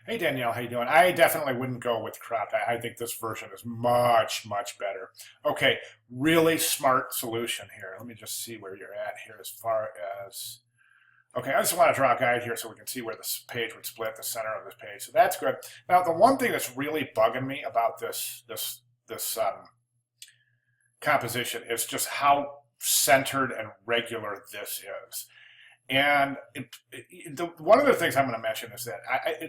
Hey Danielle, how you doing? I definitely wouldn't go with cropped. I think this version is much, much better. Okay, really smart solution here. Let me just see where you're at here as far as. Okay, I just want to draw a guide here so we can see where this page would split, the center of this page. So that's good. Now, the one thing that's really bugging me about this composition is just how centered and regular this is. And one of the things I'm going to mention is that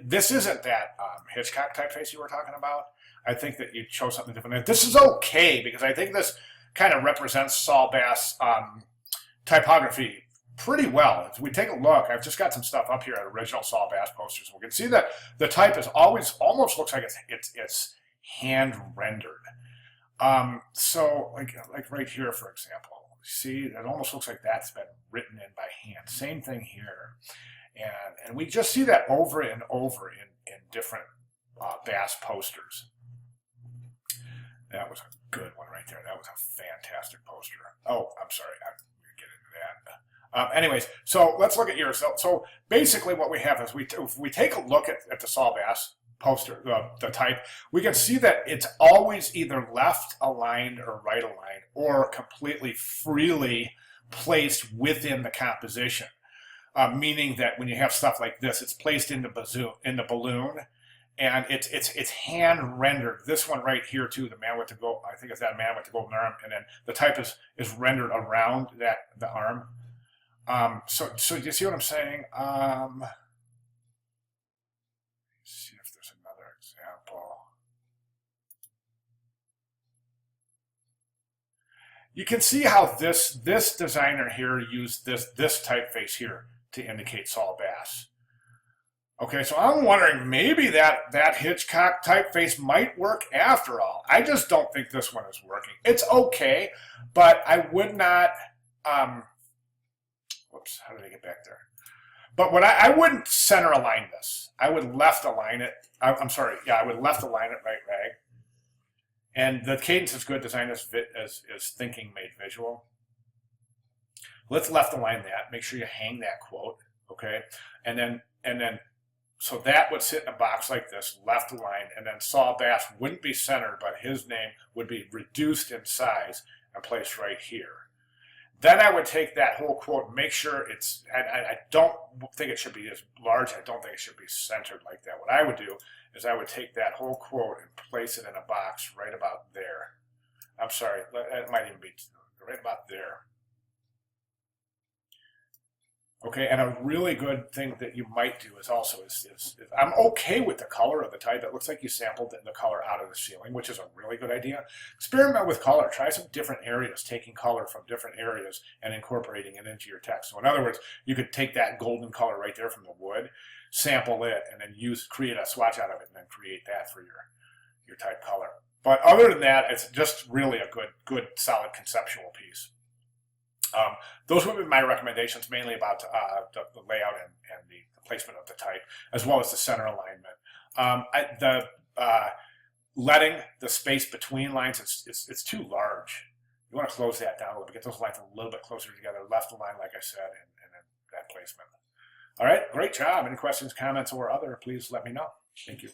this isn't that Hitchcock typeface you were talking about. I think that you chose something different. And this is okay because I think this kind of represents Saul Bass typography pretty well. If we take a look, I've just got some stuff up here at original Saul Bass posters. We can see that the type is always almost looks like it's hand rendered. So like right here, for example. See, it almost looks like that's been written in by hand. Same thing here. And we just see that over and over in different Bass posters. That was a good one right there. That was a fantastic poster. Oh, I'm sorry. I'm going to get into that. Anyways, so let's look at yours. So basically what we have is if we take a look at the Saul Bass poster, the type, we can see that it's always either left aligned or right aligned or completely freely placed within the composition. Meaning that when you have stuff like this, it's placed in the balloon and it's hand rendered. This one right here too, the man with the gold, I think it's that man with the golden arm, and then the type is rendered around the arm. So you see what I'm saying? See if there's another example. You can see how this designer here used this typeface here to indicate Saul Bass. Okay, so I'm wondering maybe that Hitchcock typeface might work after all. I just don't think this one is working. It's okay, but I would not. Whoops, how did I get back there? But I wouldn't center align this. I would left align it. I'm sorry. Yeah, I would left align it right rag. And the cadence is good. Design is thinking made visual. Let's left align that. Make sure you hang that quote. Okay, and then so that would sit in a box like this, left aligned, and then Saul Bass wouldn't be centered, but his name would be reduced in size and placed right here. Then I would take that whole quote, make sure it's, I don't think it should be as large, I don't think it should be centered like that. What I would do is I would take that whole quote and place it in a box right about there. I'm sorry, it might even be right about there. Okay, and a really good thing that you might do is also I'm okay with the color of the type. It looks like you sampled the color out of the ceiling, which is a really good idea. Experiment with color. Try some different areas, taking color from different areas and incorporating it into your text. So in other words, you could take that golden color right there from the wood, sample it, and then create a swatch out of it, and then create that for your type color. But other than that, it's just really a good solid conceptual piece. Those would be my recommendations, mainly about the layout and the placement of the type, as well as the center alignment. Letting the space between lines, it's too large. You want to close that down a little bit, get those lines a little bit closer together, left align, like I said, and then that placement. All right, great job. Any questions, comments, or other, please let me know. Thank you.